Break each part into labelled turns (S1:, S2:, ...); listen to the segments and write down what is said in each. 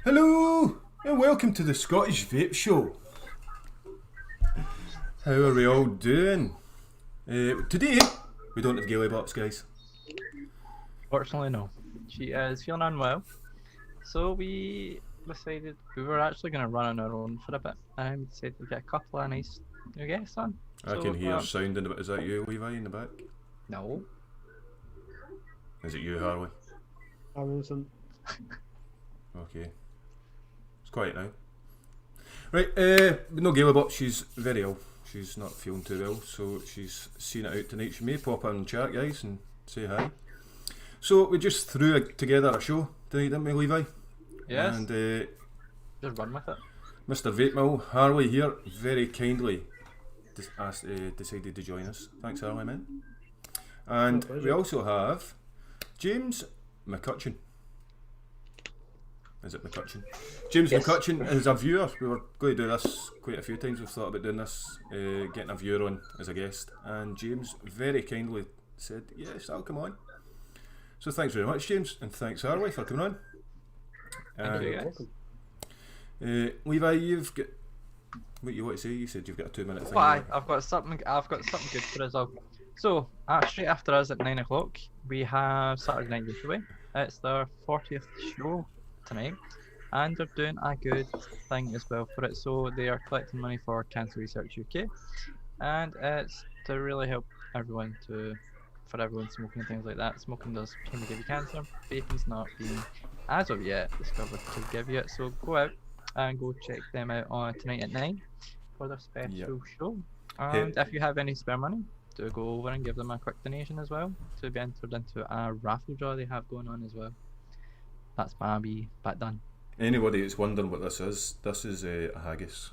S1: Hello and welcome to the Scottish Vape Show. How are we all doing? Today we don't have GailyBops, guys.
S2: Fortunately, no. She is feeling unwell, so we decided we were actually going to run on our own for a bit, and we decided to get a couple of nice new guests on.
S1: I can hear sound in the back. Is that you, Levi, in the back?
S2: No.
S1: Is it you, Harley?
S3: I wasn't.
S1: Okay. It's quiet now. Right, no GailyBops, she's very ill. She's not feeling too well, so she's seeing it out tonight. She may pop in chat, guys, and say hi. So we just threw together a show tonight, didn't we, Levi?
S2: Yes.
S1: And
S2: just run with it.
S1: Mr. Vape Mill, Harley here, very kindly decided to join us. Thanks, Harley, man. And we also have James McCutcheon. Is it McCutcheon? James McCutcheon is a viewer. We were going to do this quite a few times. We've thought about doing this, getting a viewer on as a guest. And James very kindly said, yes, I'll come on. So thanks very much, James, and thanks, Harley, for coming on.
S2: Thank you, guys.
S1: Levi, you've got what you want to say. You said you've got a 2-minute thing.
S2: Why? I've got something good for us all. So, straight after us at 9 o'clock, we have Saturday Night Giveaway. It's their 40th show tonight, and they're doing a good thing as well for it. So they are collecting money for Cancer Research UK, and it's to really help everyone for everyone smoking and things like that. Smoking can give you cancer. Vaping's not been, as of yet, discovered to give you it. So go out and go check them out on tonight at 9 for their special show. And if you have any spare money, do go over and give them a quick donation as well to be entered into a raffle draw they have going on as well. That's my wee bit done.
S1: Anybody that's wondering what this is a haggis.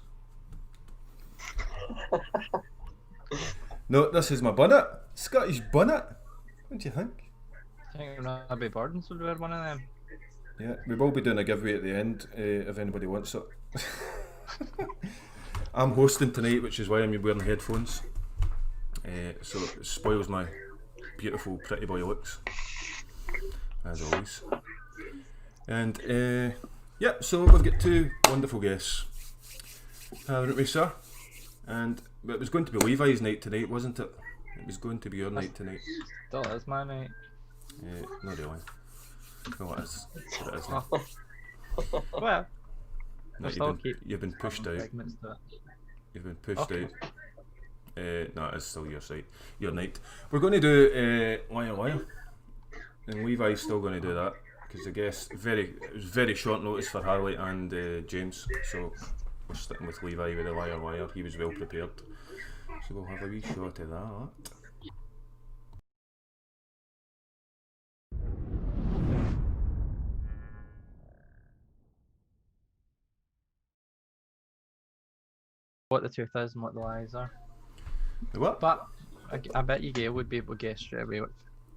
S1: No, this is my bunnet. Scottish bunnet. What do you think?
S2: I think Robbie Burdens would wear one of them.
S1: Yeah, we will be doing a giveaway at the end if anybody wants it. I'm hosting tonight, which is why I'm wearing headphones. So it spoils my beautiful pretty boy looks, as always. And yeah, so we've got 2 wonderful guests, haven't we, sir? And it was going to be Levi's night tonight, wasn't it? It was going to be your night tonight.
S2: Still is my night.
S1: Not really. No, it is. But it isn't.
S2: Well,
S1: No, you've been pushed out. You've been pushed out. No, it's still your night. We're going to do Liar Liar, and Levi's still going to do that because the guest it was very short notice for Harley and James, so we're sticking with Levi with the Liar Liar. He was well prepared, so we'll have a wee shot of that.
S2: What the truth is and what the lies are.
S1: The what?
S2: But I bet you Gail would be able to guess straight away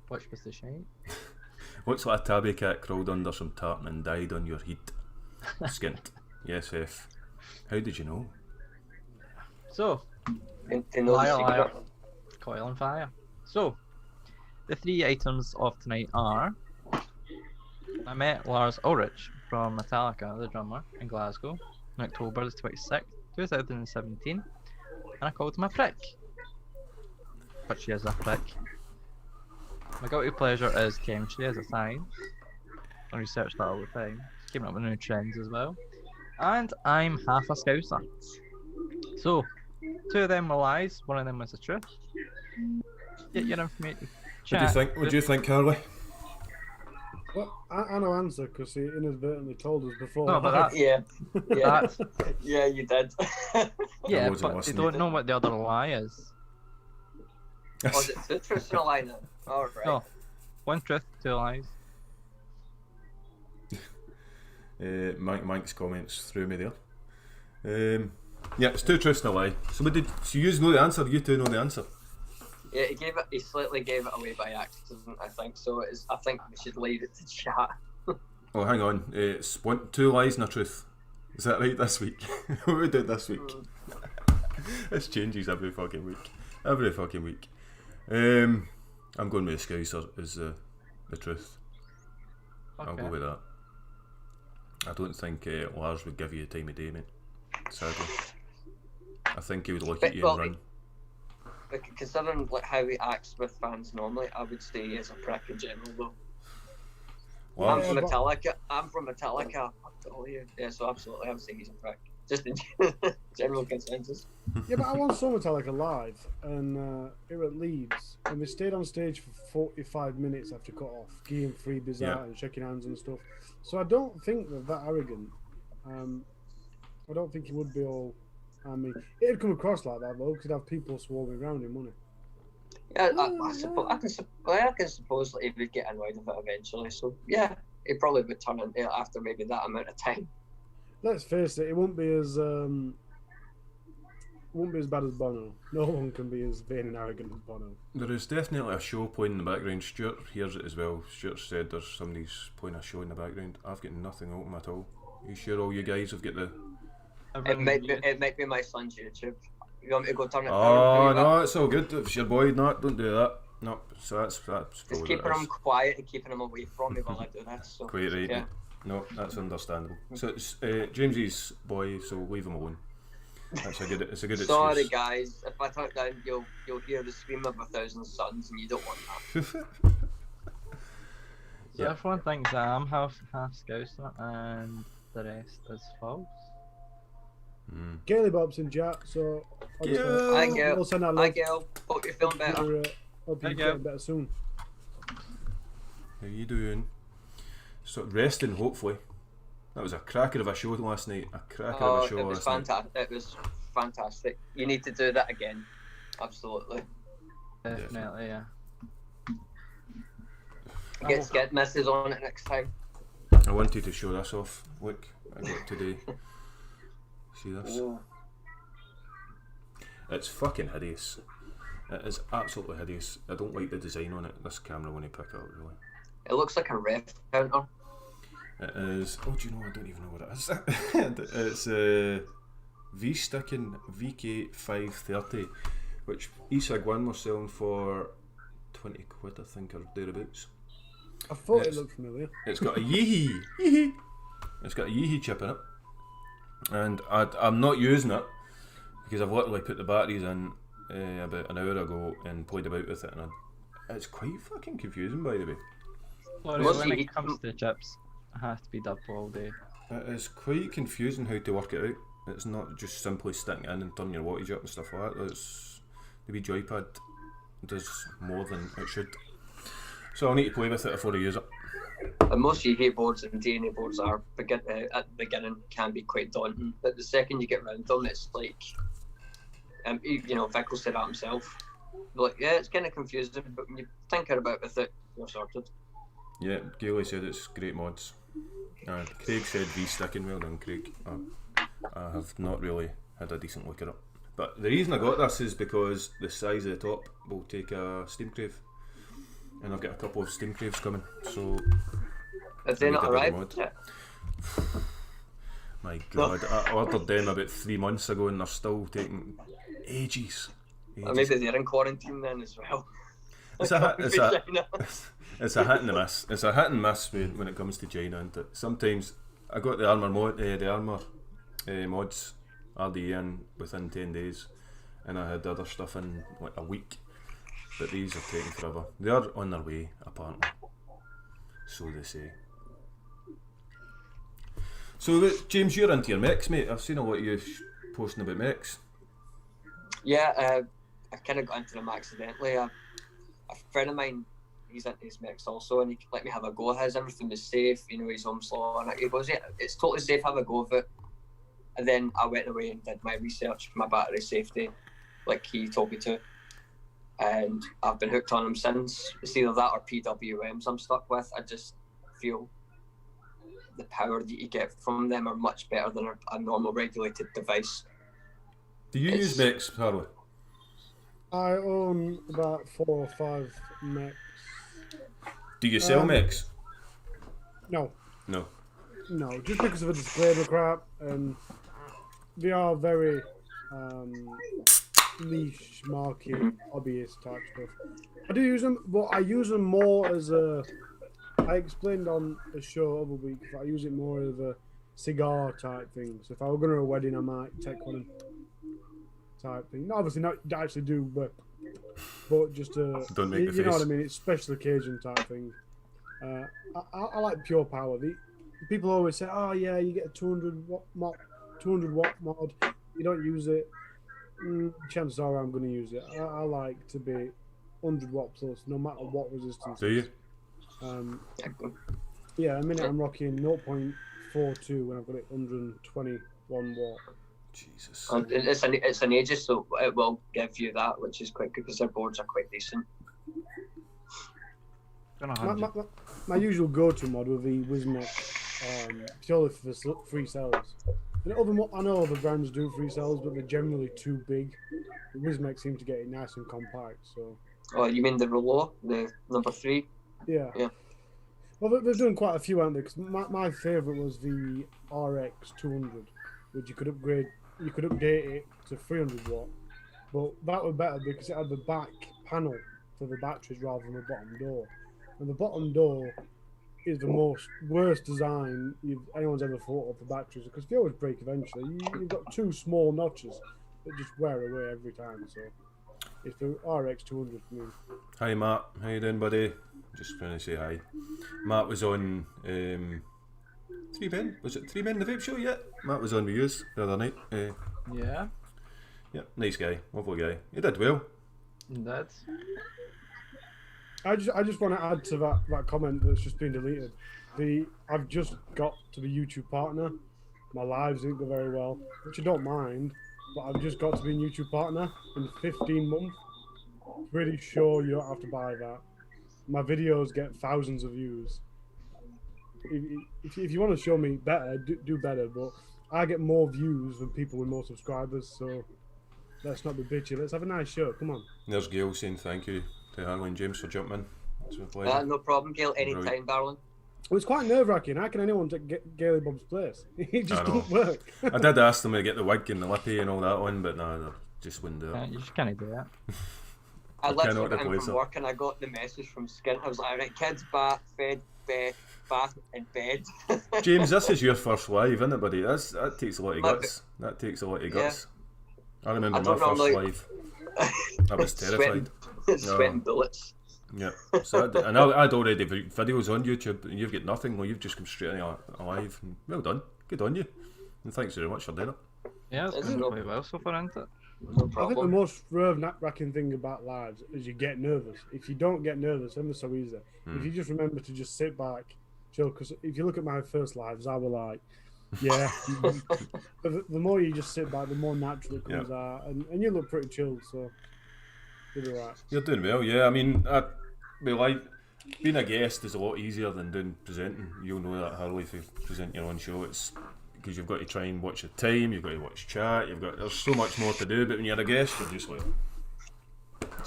S2: which was the shite.
S1: What's like a tabby cat crawled under some tartan and died on your heat? Skint. Yes, F. How did you know?
S2: So,
S4: Liar,
S2: liar, coil and fire. So, the 3 items of tonight are: I met Lars Ulrich from Metallica, the drummer, in Glasgow on October the 26th, 2017, and I called him a prick. But she is a prick. My guilty pleasure is chemistry as a science. I research that all the time. Keeping up with new trends as well. And I'm half a Scouser. So, 2 of them were lies, 1 of them was the truth. Get your information.
S1: What do you think? What do you think, Harley?
S3: Well, I know answer because he inadvertently told us before.
S2: No, but that,
S4: Yeah,
S2: that's,
S4: yeah, you did.
S2: yeah,
S1: wasn't
S2: but they
S1: listening.
S2: don't know what the other lie is.
S4: Was it 2 truths and a lie then? Alright.
S2: No, 1 truth, 2 lies.
S1: Mike's comments threw me there. Yeah, it's 2 truths and a lie. So you know the answer? You 2 know the answer?
S4: Yeah, he slightly gave it away by accident, I think. So I think we should leave it to chat.
S1: Oh, hang on. It's 2 lies and a truth. Is that right this week? What we did this week? This changes every fucking week. I'm going with the Scouser is the truth.
S2: Okay.
S1: I'll go with that. I don't think Lars would give you the time of day, mate. Sadly. I think he would look at you and run.
S4: Considering like how he acts with fans normally, I would say he is a prick in general though. Well, I'm from Metallica. I'll tell you. Yeah, so absolutely, I would say he's a prick. Just in general consensus.
S3: Yeah, but I once saw Metallica live, and it was at Leeds, and they stayed on stage for 45 minutes after cut off, giving freebies out and shaking hands and stuff. So I don't think they're that arrogant. I don't think he would be all. I mean, it'd come across like that though, because he'd have people swarming around him, wouldn't it?
S4: Yeah, I can suppose that he would get annoyed with it eventually. So yeah, he probably would turn into it after maybe that amount of time.
S3: Let's face it, it won't be as bad as Bono. No one can be as vain and arrogant as Bono.
S1: There is definitely a show playing in the background. Stuart hears it as well. Stuart said there's somebody's playing a show in the background. I've got nothing open at all. You sure all you guys have got the...
S4: It might be my son's YouTube. You want me to go turn it down?
S1: Oh no, it's all good. If it's your boy, don't do that. No, so that's
S4: just keeping him quiet and keeping him away from me while I do this. So,
S1: quite right. Yeah. No, that's understandable. So it's James's boy, so leave him alone. It's a good excuse.
S4: Sorry guys, if I turn it down, you'll hear the scream of 1,000 suns, and you don't want that.
S2: So everyone thinks I'm half Scouser, and the rest is false.
S3: GailyBops in chat, so
S4: Hi Gail. Hope you're feeling better.
S3: Hope you're getting better soon.
S1: How you doing? So resting, hopefully. That was a cracker of a show last night.
S4: It was fantastic. You need to do that again. Absolutely.
S2: Definitely, yeah.
S4: Get misses on it next time.
S1: I wanted to show this off. Look, I got today. See this?
S4: Ooh.
S1: It's fucking hideous. It is absolutely hideous. I don't like the design on it. This camera when you pick it up, really.
S4: It looks like a ref counter.
S1: It is. Oh, do you know? I don't even know what it is. It's V-Sticking VK530, which eSig one was selling for 20 quid, I think, or thereabouts.
S3: I thought it looked familiar.
S1: It's got a Yeehee. It's got a Yeehee chip in it, and I'm not using it because I've literally put the batteries in about an hour ago and played about with it, and it's quite fucking confusing, by the way.
S2: Sorry, when it comes to chips, it has to be double all day.
S1: It is quite confusing how to work it out. It's not just simply sticking in and turning your wattage up and stuff like that. The wee joypad does more than it should. So I'll need to play with it before I use it.
S4: And most UK boards and DNA boards at the beginning can be quite daunting, but the second you get around them, it's like, Vickle said that himself. Like, yeah, it's kind of confusing, but when you think about it with it, you're sorted.
S1: Yeah, Gaily said it's great mods. Craig said V-Sticking. Well done, Craig. I have not really had a decent look at it. But the reason I got this is because the size of the top will take a steam crave. And I've got a couple of steam craves coming, so...
S4: Have they not arrived yet?
S1: My god, I ordered them about 3 months ago and they're still taking ages.
S4: Or maybe they're in quarantine then as well.
S1: It's a hit and a miss. It's a hit and miss when it comes to China, isn't it? Sometimes I got the armour mods RDE in within 10 days, and I had other stuff in like a week. But these are taking forever. They are on their way, apparently. So they say. So James, you're into your mechs, mate. I've seen a lot of you posting about mechs.
S4: Yeah, I kind of got into them accidentally. A friend of mine, he's into his mechs also, and he let me have a go at his. Everything was safe, he's home slow, and he goes, yeah, it's totally safe, have a go of it. And then I went away and did my research for my battery safety, like he told me to. And I've been hooked on them since. It's either that or PWMs I'm stuck with. I just feel the power that you get from them are much better than a normal regulated device.
S1: Do you use mechs, Harley?
S3: I own about 4 or 5 mechs.
S1: Do you sell mechs?
S3: No.
S1: No.
S3: No, just because of a disclaimer crap, and they are very niche market hobbyist type stuff. I do use them, but I use them more as I explained on a show other week, I use it more as cigar type thing. So if I were going to a wedding, I might take one type thing. No, obviously not actually do, but just
S1: don't make the
S3: you know
S1: face.
S3: what I mean. It's special occasion type thing. I like pure power. People always say, "Oh yeah, you get a 200 watt mod. You don't use it." Chances are I'm going to use it. I like to be 100 watt plus, no matter what resistance.
S1: Do you?
S3: Yeah, a minute I'm rocking 0.42 when I've got it 121 watt.
S1: Jesus.
S4: And it's an Aegis, so it will give you that, which is quite good because their boards are quite decent.
S3: My usual go-to mod will be Wismec, purely for free cells. And I know other brands do free cells, but they're generally too big. The Wismec seem to get it nice and compact. So.
S4: Oh, you mean the Helooooo, the number 3?
S3: Yeah.
S4: Yeah.
S3: Well, they've done quite a few, haven't they? Because my favourite was the RX 200, which you could upgrade. You could update it to 300 watt, but that was better because it had the back panel for the batteries rather than the bottom door. And the bottom door is the worst design anyone's ever thought of for batteries, because they always break eventually. You've got two small notches that just wear away every time. So it's the RX 200 for me.
S1: Hi Matt, how you doing, buddy? Just trying to say hi. Matt was on 3 Men. Was it 3 Men the Vape Show yet? Matt was on with yous the other night.
S2: Yeah.
S1: Yeah, nice guy, lovely guy. He did well.
S2: That's.
S3: I just want to add to that comment that's just been deleted. I've just got to be YouTube partner. My lives didn't go very well, which I don't mind, but I've just got to be a YouTube partner in 15 months. Pretty sure you don't have to buy that. My videos get thousands of views. If you want to show me better, do better, but I get more views than people with more subscribers, so let's not be bitchy. Let's have a nice show. Come on.
S1: There's Gail saying thank you to Harley and James for jumping in.
S4: No problem, Gail. Anytime, darling.
S3: Well, it's quite nerve-wracking. How can anyone get GailyBops' place? It just doesn't work.
S1: I did ask them to get the wig and the lippy and all that on, but no, they just wouldn't do it.
S2: You just can't do that.
S4: I literally got in from work and I got the message from Skint. I was like, alright, kids, bath, bath and bed.
S1: James, this is your first live, isn't it, buddy? That takes a lot of guts. That takes a lot of guts. Yeah. I remember my first live. I was terrified.
S4: Sweating bullets.
S1: Yeah. So I'd already videos on YouTube, and you've got nothing. Well, you've just come straight in alive. Well done. Good on you. And thanks very much for doing it.
S2: Yeah, it's going quite well so far, isn't it?
S4: No
S3: I think the most nerve-wracking thing about lives is you get nervous. If you don't get nervous, then it's so easy. If you just remember to just sit back, chill. Because if you look at my first lives, I was like, yeah. But the more you just sit back, the more natural it comes out, and you look pretty chilled. So you'll be right.
S1: You're doing well, yeah. I mean, being a guest is a lot easier than doing presenting. You'll know that, Harley, if you present your own show. It's because you've got to try and watch the time, you've got to watch chat, there's so much more to do, but when you're a guest, you're just like, do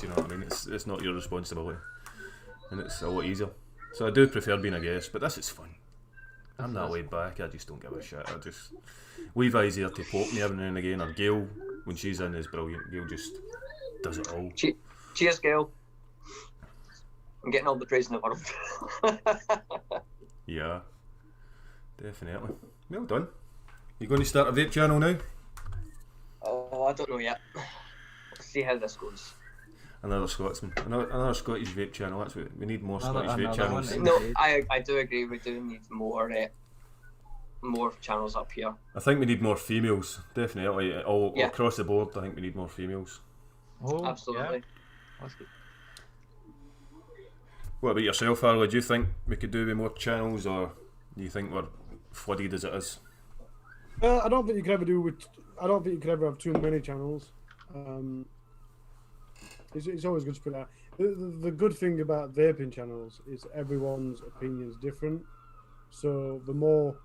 S1: you know what I mean? It's not your responsibility, and it's a lot easier. So I do prefer being a guest, but this is fun. I'm that laid back, I just don't give a shit. Levi's here to poke me every now and again, or Gail, when she's in, is brilliant. Gail just does it all.
S4: Cheers, Gail. I'm getting all the praise in the world.
S1: Yeah, definitely. Well done. You going to start a vape channel now?
S4: Oh, I don't know yet. Let's see how this goes.
S1: Another Scotsman, another Scottish vape channel. That's what we need, more Scottish vape channels.
S4: No, I do agree. We do need more channels up here.
S1: I think we need more females, definitely. All across the board, I think we need more females.
S4: Oh, absolutely.
S2: Yeah. That's good.
S1: What about yourself, Harley? Do you think we could do with more channels, or do you think we're flooded as it is?
S3: I don't think you could ever have too many channels. It's always good to put out. The good thing about vaping channels is everyone's opinion is different. So the more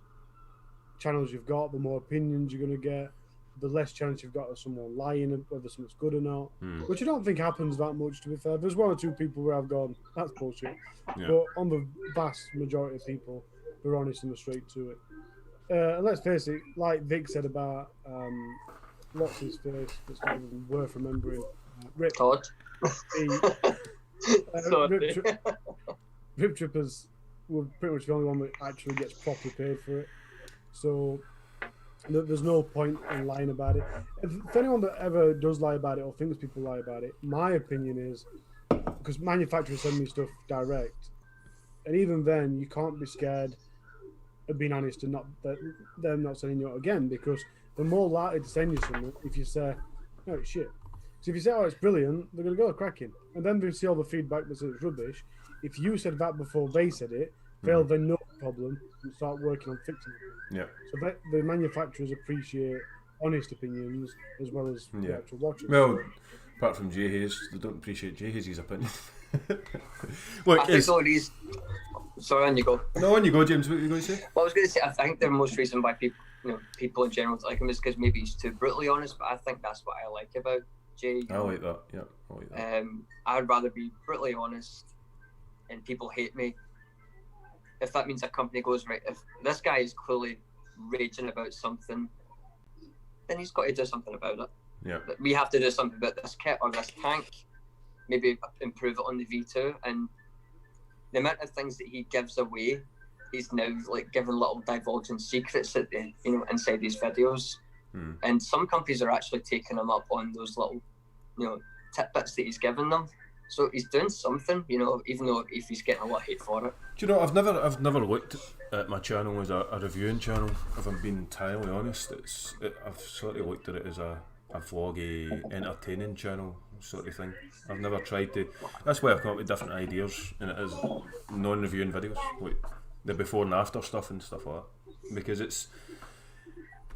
S3: channels you've got, the more opinions you're going to get. The less chance you've got of someone lying whether something's good or not, which I don't think happens that much, to be fair. There's one or two people where I've gone, that's bullshit. Yeah. But on the vast majority of people, they're honest and they're straight to it. And let's face it, like Vic said about what's his face, that's not even worth remembering. Rip.
S4: Todd.
S3: Rip Trippers were pretty much the only one that actually gets properly paid for it. So there's no point in lying about it. If anyone that ever does lie about it or thinks people lie about it, my opinion is, because manufacturers send me stuff direct, and even then you can't be scared of being honest and them not sending you out again, because they're more likely to send you something if you say, no, it's shit. So if you say, oh, it's brilliant, they're going to go cracking. And then they see all the feedback that says it's rubbish. If you said that before they said it, they'll then know the problem and start working on fixing it.
S1: Yeah.
S3: So the manufacturers appreciate honest opinions as well as the actual watchers.
S1: Well, apart from Jay Hayes, they don't appreciate Jay Hayes' opinion. Look,
S4: I think these. Sorry, on you go.
S1: No, on you go, James. What were you going to say?
S4: Well, I was going to say, I think the most reason why people in general like him is because maybe he's too brutally honest. But I think that's what I like about Jay.
S1: I like that. Yeah, I like that.
S4: I'd rather be brutally honest, and people hate me. If that means a company goes right, if this guy is clearly raging about something, then he's got to do something about it.
S1: Yeah.
S4: We have to do something about this kit or this tank. Maybe improve it on the V2, and the amount of things that he gives away, he's now like giving little divulging secrets at the, inside these videos. And some companies are actually taking him up on those little, tidbits that he's giving them. So he's doing something, even though if he's getting a lot of hate for it.
S1: Do you know, I've never looked at my channel as a reviewing channel, if I'm being entirely honest. I've sort of looked at it as a vloggy, entertaining channel sort of thing. I've never tried to. That's why I've come up with different ideas, and it is non-reviewing videos, like the before and after stuff and stuff like that. Because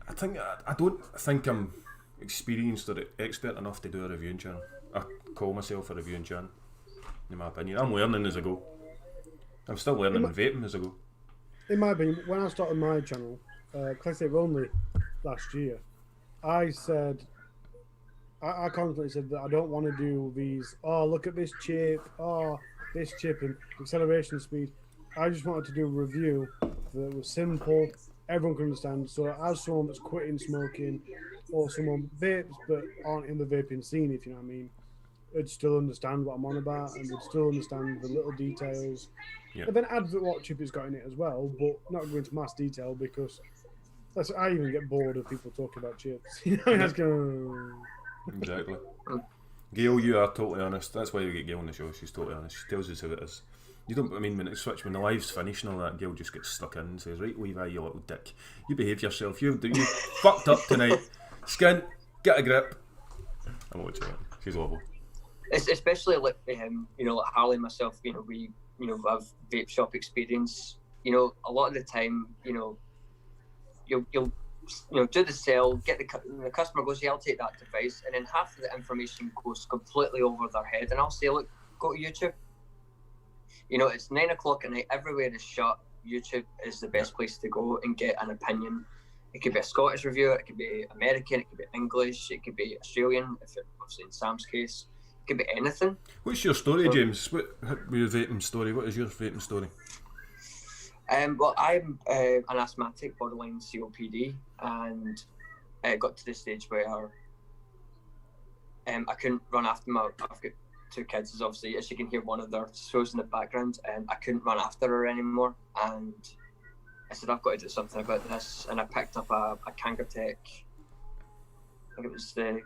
S1: I don't think I'm experienced or expert enough to do a reviewing channel. I call myself a reviewing channel, in my opinion. I'm learning as I go. I'm still learning vaping as I go.
S3: In my opinion, when I started my channel, Classic Only last year, I constantly said that I don't want to do these, look at this chip, this chip and acceleration speed. I just wanted to do a review that was simple, everyone could understand. So as someone that's quitting smoking, or someone vapes but aren't in the vaping scene, if you know what I mean, they'd still understand what I'm on about, and they'd still understand the little details. But then add what chip it's got in it as well, but not go into mass detail, because I even get bored of people talking about chips.
S1: Exactly. Gail, you are totally honest. That's why we get Gail on the show. She's totally honest. She tells us how it is. You don't. I mean, when the live's finished and all that, Gail just gets stuck in and says, "Right, Levi, you little dick, you behave yourself. You fucked up tonight. Skint, get a grip." I'm watching it. She's awful.
S4: It's especially like like Harley and myself. We have vape shop experience. A lot of the time, you'll do the sale, get the customer goes, yeah, I'll take that device, and then half of the information goes completely over their head, and I'll say, look, go to YouTube. It's 9 o'clock at night, everywhere is shut. YouTube is the best place to go and get an opinion. It could be a Scottish reviewer, it could be American, it could be English, it could be Australian, if you're obviously in Sam's case. It could be anything.
S1: What's your story, James? What your vaping story? What is your vaping story?
S4: Well, I'm an asthmatic, borderline COPD, and I got to the stage where I couldn't run after I've got 2 kids, obviously, as you can hear one of their shows in the background, and I couldn't run after her anymore, and I said, I've got to do something about this, and I picked up a Kangertech, I think it was the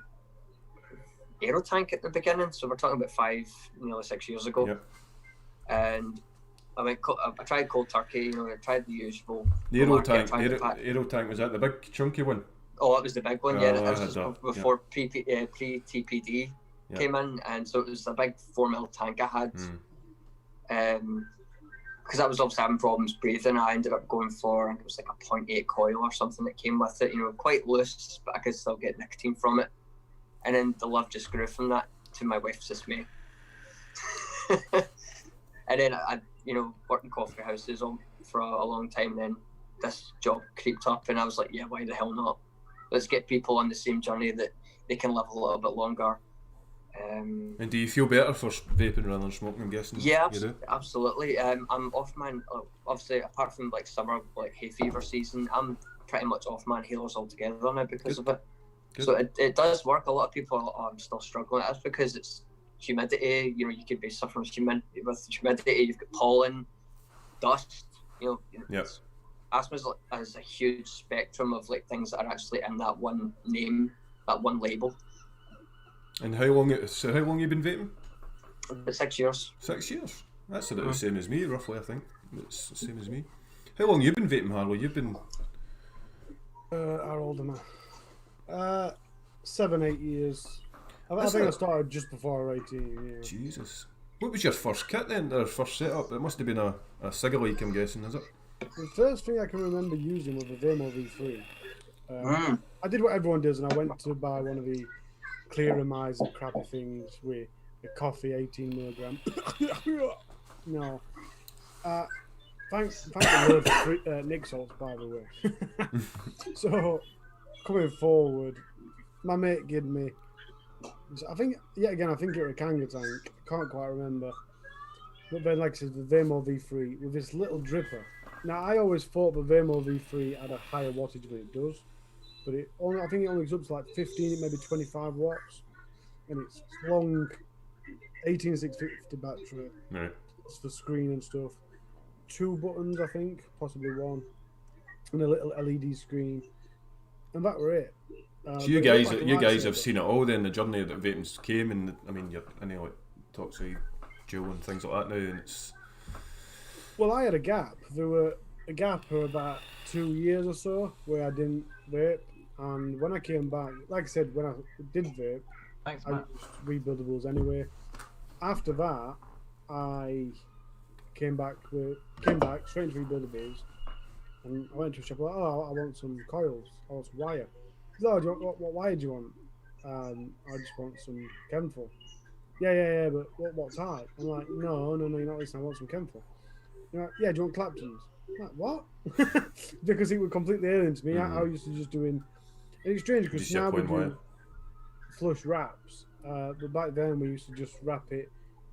S4: Aero tank at the beginning, so we're talking about 6 years ago.
S1: Yep.
S4: And I tried cold turkey, I tried the usual.
S1: The Aero tank, was that the big chunky one?
S4: Oh, it was the big one, yeah. It was
S1: just
S4: before pre-TPD came in, and so it was a big 4mm tank I had. Because I was obviously having problems breathing, I ended up going for, I think it was like a 0.8 coil or something that came with it, quite loose, but I could still get nicotine from it. And then the love just grew from that, to my wife's dismay. And then I worked in coffee houses for a long time, and then this job creeped up, and I was like, yeah, why the hell not? Let's get people on the same journey that they can live a little bit longer.
S1: And do you feel better for vaping rather than smoking, I'm guessing?
S4: Yeah, absolutely. I'm off man, obviously, apart from like summer, like hay fever season, I'm pretty much off my inhalers altogether now because of it. Good. So it does work. A lot of people are still struggling. That's because it's humidity. You could be suffering with humidity. You've got pollen, dust.
S1: Yep.
S4: asthma has a huge spectrum of like things that are actually in that one name, that one label.
S1: And how long you been vaping?
S4: 6 years.
S1: 6 years. That's about the same as me, roughly. I think it's the same as me. How long you been vaping, Harley? You've been.
S3: How old am I? 7, 8 years. I think I started just before 18. Yeah.
S1: Jesus. What was your first kit then, or first setup? It must have been a Cigalike, I'm guessing, is it?
S3: The first thing I can remember using was a Vape Mill V3. I did what everyone does, and I went to buy one of the clear miser crappy things with a coffee 18 milligram. No. Thanks the Lord for Nick salts, by the way. So, coming forward, my mate gave me. I think it was a Kanga tank. I can't quite remember. But then, like I said, the Vape Mill V3 with this little dripper. Now, I always thought the Vape Mill V3 had a higher wattage than it does, but I think it only goes up to like 15, maybe 25 watts, and it's long, 18650 battery.
S1: Right.
S3: It's for screen and stuff. 2 buttons, I think, possibly 1, and a little LED screen, and that were it.
S1: So you guys have seen it all then, the journey that vaping came, and I mean, I know like talks with Joe and things like that now, and it's.
S3: Well, I had a gap. There were a gap for about 2 years or so where I didn't vape, and when I came back, like I said, when I did vape, I used rebuildables anyway. After that, I came back straight into rebuildables, and I went to a shop. Like, I want some coils. I want some wire. Oh, what wire do you want? I just want some chemical. Yeah, but what type? I'm like, no, you're not listening. I want some chemical. You're like, yeah, do you want Claptons? I'm like, what? Because it was completely alien to me. I used to just doing. And it's strange because now we do flush wraps, but back then we used to just wrap it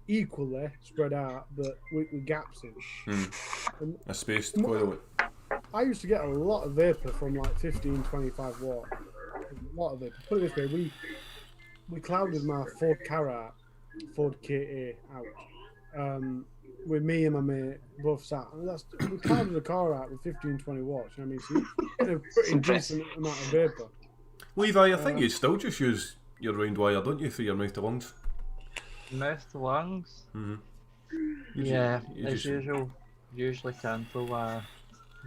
S3: equally spread out, but with gaps in.
S1: A spaced coil.
S3: I used to get a lot of vapor from like 15, 25 watt. A lot of vapor. Put it this way, we clouded my Ford Carrot, Ford KA out. With me and my mate both sat. And we clouded the car out with 15, 20 watts. You know what I mean? So you get a pretty decent amount of vapor.
S1: Levi, I think you still just use your round wire, don't you, for your mouth to lungs?
S2: Mouth to lungs?
S1: Mm-hmm.
S2: As usual. Usually cancel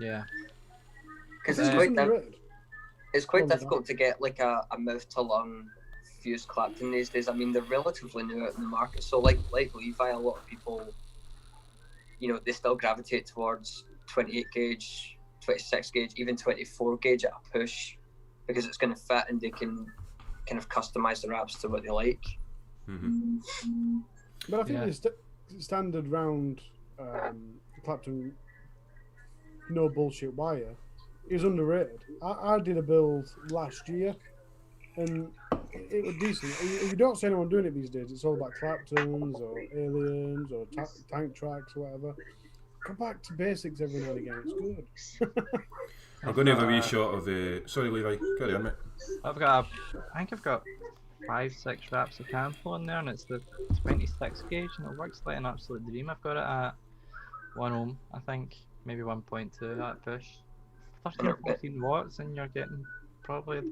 S2: yeah.
S4: Because it's quite difficult to get like a mouth to lung fused Clapton these days. I mean, they're relatively new out in the market. So like Levi, a lot of people, they still gravitate towards 28 gauge, 26 gauge, even 24 gauge at a push, because it's going to fit and they can kind of customize the wraps to what they like.
S1: Mm-hmm.
S3: But I think the standard round Clapton no bullshit wire is underrated. I did a build last year and it was decent. If you don't see anyone doing it these days, it's all about Claptons or aliens or tank tracks or whatever. Go back to basics every now and again. It's good.
S1: I'm going to have a wee shot of the. Sorry, Levi. Carry on, mate.
S2: I think I've got 5-6 wraps of Campo in there, and it's the 26 gauge, and it works like an absolute dream. I've got it at 1 ohm, I think, maybe 1.2 at push. 13 or 14 watts, and you're getting probably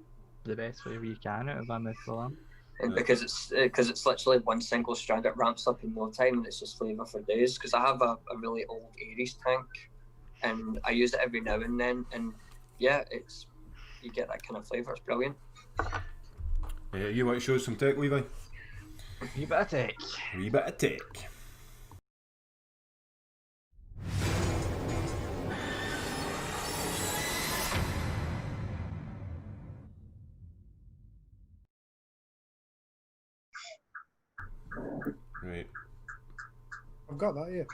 S2: the best flavor you can out of a mouth to lung.
S4: And because it's literally one single strand, it ramps up in no time, and it's just flavour for days. Because I have a really old Aries tank, and I use it every now and then, and yeah, you get that kind of flavour. It's brilliant.
S1: Yeah, you want to show us some tech, Levi?
S2: Wee bit of tech.
S1: Wee bit of tech. Right.
S3: I've got that here.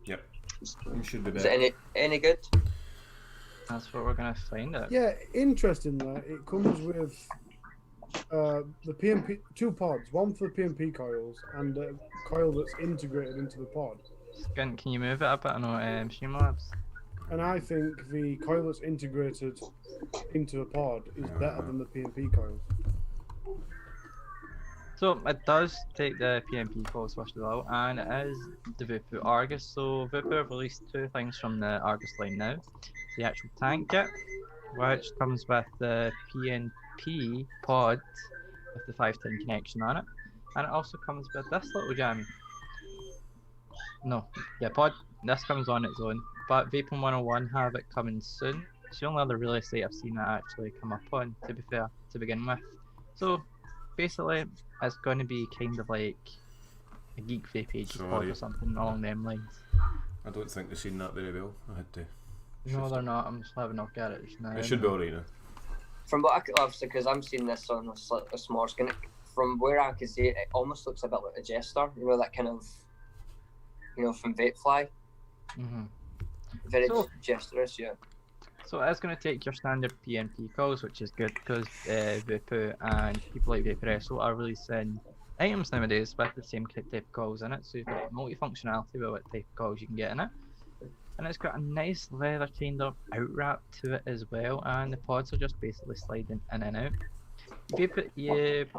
S1: Yep. You should be
S4: Is
S1: better.
S4: it any good?
S2: That's what we're gonna find out.
S3: Yeah, interestingly, it comes with the PMP 2 pods, one for the PMP coils and a coil that's integrated into the pod.
S2: Can you move it a bit? I know Streamlabs.
S3: And I think the coil that's integrated into a pod is better than the PMP coil.
S2: So it does take the PNP calls first of all, and it is the Vape Argus. So Vape have released two things from the Argus line now. The actual tank kit, which comes with the PNP pod with the 510 connection on it, and it also comes with this little jammy. No, yeah, pod. This comes on its own, but Vaping 101 have it coming soon. It's the only other release date I've seen that actually come up on, to be fair, to begin with. So basically, it's going to be kind of like a Geek Vape Ages pod or something along them lines.
S1: I don't think they've seen that very well. I had to.
S2: No, they're not. I'm just having a look at it just now.
S1: It should be alright now.
S4: From what I could, obviously, because I'm seeing this on a small screen, from where I can see it, it almost looks a bit like a Jester. You know, that kind of, you know, from Vapefly. Very Jesterish, yeah.
S2: So it's going to take your standard PNP calls, which is good because Vape and people like Vaporesso are releasing items nowadays with the same type of calls in it. So you've got multi-functionality with what type of calls you can get in it. And it's got a nice leather kind of out wrap to it as well, and the pods are just basically sliding in and out. You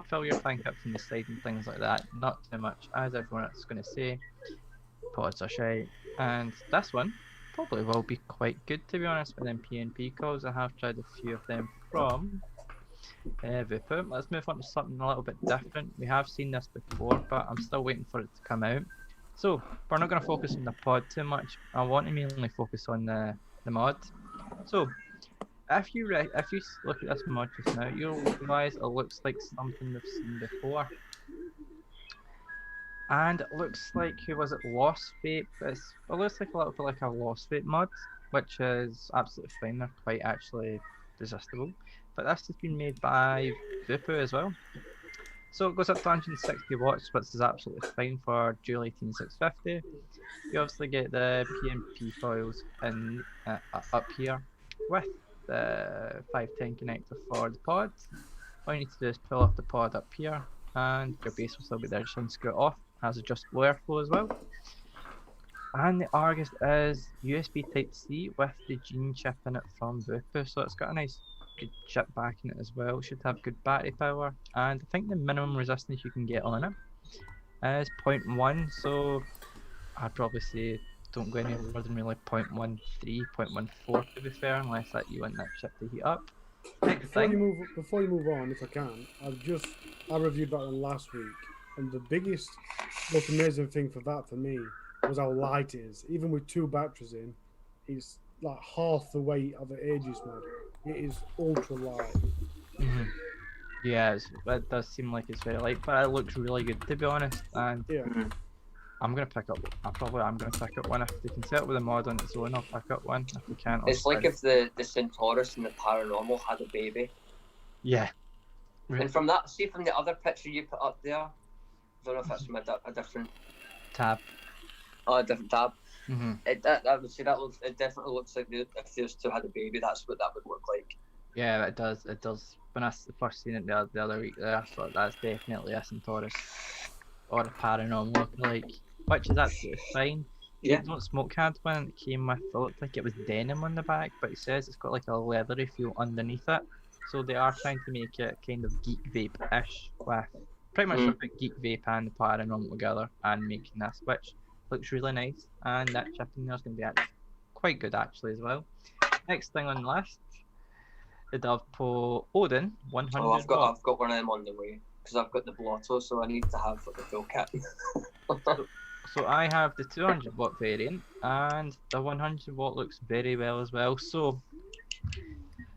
S2: fill your tank up from the side and things like that, not too much, as everyone else is going to say. Pods are shy, and this one probably will be quite good, to be honest, with them PNP calls. I have tried a few of them from Vape. Let's move on to something a little bit different. We have seen this before, but I'm still waiting for it to come out. So we're not going to focus on the pod too much. I want to mainly focus on the mod. So if you look at this mod just now, you'll realise it looks like something we've seen before. And it looks like, who was it, Lost Vape? It looks like a little bit like a Lost Vape mod, which is absolutely fine. They're quite actually resistible. But this has been made by Vape as well. So it goes up to 160 watts, which is absolutely fine for dual 18650. You obviously get the PNP coils in up here with the 510 connector for the pod. All you need to do is pull off the pod up here, and your base will still be there. Just unscrew it off. It has adjustable airflow as well. And the Argus is USB Type C with the Gene chip in it from Vape, so it's got a nice good chip back in it as well. Should have good battery power, and I think the minimum resistance you can get on it is 0.1, so I'd probably say don't go any more than really 0.13, 0.14 to be fair, unless that you want that chip to heat up.
S3: Before you move on, if I can, I reviewed that one last week, and the biggest, most amazing thing for that for me was how light it is. Even with 2 batteries in, it's like half the weight of an Aegis mod. It is ultra light.
S2: Yeah, it does seem like it's very light, but it looks really good, to be honest. And
S3: yeah,
S2: I'm gonna pick up. I'm gonna pick up one if they can sell it with a mod on its own. I'll pick up one. If we can't,
S4: it's like if the Centaurus and the Paranormal had a baby.
S2: Yeah.
S4: And from that, see from the other picture you put up there, I don't know if that's from a different
S2: tab.
S4: Oh, a different tab. I would say it definitely looks like if those two had a baby, that's what that would look like.
S2: Yeah, it does. It does. When I first seen it the other week, I thought that's definitely a Centaurus or a Paranormal lookalike, which is absolutely fine.
S4: Yeah.
S2: Don't Smoke had one that came with, it looked like it was denim on the back, but it says it's got like a leathery feel underneath it. So they are trying to make it kind of Geek Vape-ish with pretty much like Geek Vape and the Paranormal together and making this, which looks really nice, and that chip in there is going to be quite good actually as well. Next thing on the list, the Dovpo Odin 100.
S4: Oh, I've got one of them on the way because I've got the Blotto, so I need to have the full kit.
S2: So I have the 200 watt variant, and the 100 watt looks very well as well. So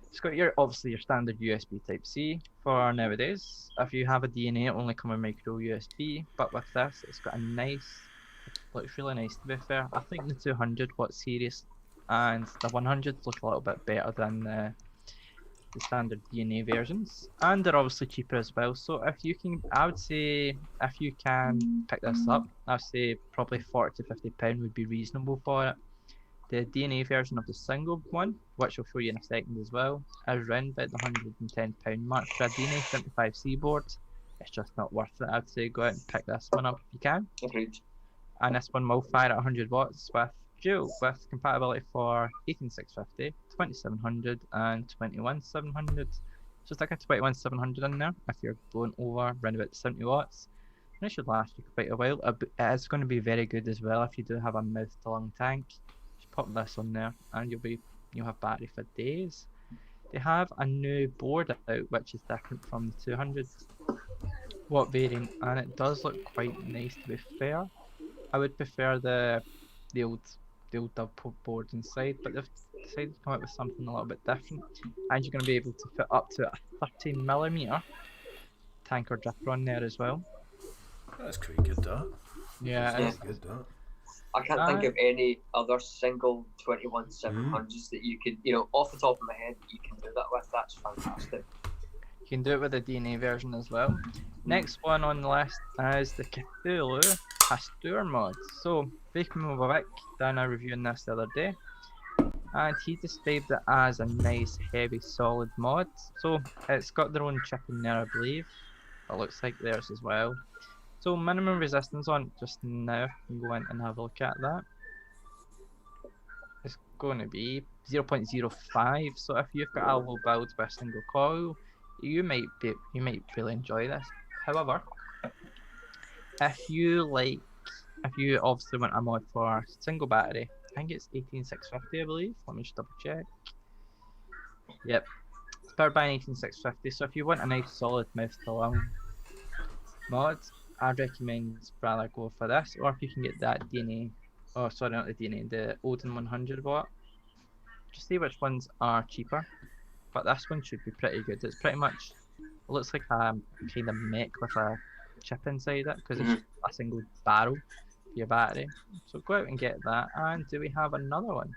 S2: it's got obviously your standard USB Type C for nowadays. If you have a DNA, it only comes with micro USB, but with this, it's got a nice. Looks really nice to be fair. I think the 200 watt series and the 100 look a little bit better than the standard DNA versions, and they're obviously cheaper as well. So if you can, I would say if you can pick this up, I'd say probably £40 to £50 would be reasonable for it. The DNA version of the single one, which I'll show you in a second as well, is around about the £110 mark for a DNA 75C board. It's just not worth it. I'd say go out and pick this one up if you can.
S4: Agreed.
S2: And this one will fire at 100 watts with dual, with compatibility for 18650, 2700 and 21700. So stick a 21700 in there if you're blowing over around about 70 watts. And it should last you quite a while. It is going to be very good as well if you do have a mouth to lung tank. Just pop this on there and you'll have battery for days. They have a new board out which is different from the 200 watt variant, and it does look quite nice to be fair. I would prefer the old dub boards inside, but they've decided to come out with something a little bit different, and you're going to be able to fit up to a 13mm tank or dripper on there as well.
S1: That's quite good, that.
S2: Yeah,
S4: Yeah.
S2: it's
S1: Good, that.
S4: I can't think of any other single 21700s that you could, off the top of my head, that you can do that with. That's fantastic.
S2: You can do it with the DNA version as well. Next one on the list is the Helooooo Pasteur mod. So, Vape Mill done a review on this the other day, and he described it as a nice, heavy, solid mod. So, it's got their own chip in there, I believe. It looks like theirs as well. So, minimum resistance on it just now. You can go in and have a look at that. It's going to be 0.05. So, if you've got a low build with a single coil, you might really enjoy this. However, if you obviously want a mod for a single battery, I think it's 18650, I believe. Let me just double check. Yep, it's powered by an 18650. So if you want a nice solid mouth to lung mod, I'd recommend rather go for this, or if you can get that DNA, oh sorry, not the DNA, the Odin 100 watt. Just see which ones are cheaper, but this one should be pretty good. It's pretty much, it looks like a kind of mech with a chip inside it, because it's a single barrel for your battery. So go out and get that. And do we have another one?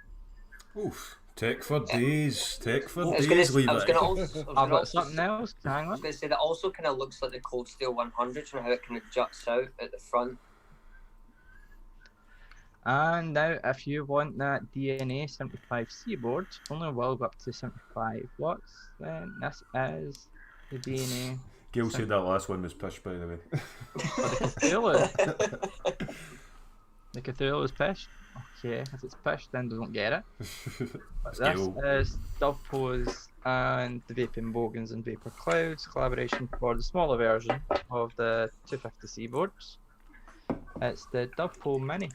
S1: Oof. Tech for days. Tech for
S4: I was
S1: days, Levi.
S2: I've got something else. Hang
S4: I
S2: on.
S4: was going to say that also kind of looks like the Cold Steel 100, you know how it kind of juts out at the front.
S2: And now, if you want that DNA 75C board, only will go up to 75 watts, then this is the DNA.
S1: Gail said that last one was push, by the way.
S2: For the Cthulhu. The Cthulhu is pushed. Okay, if it's pushed, then don't get it. But this is Dovepose and the Vaping Bogans and Vapor Clouds collaboration for the smaller version of the 250C boards. It's the Dovepole Mini.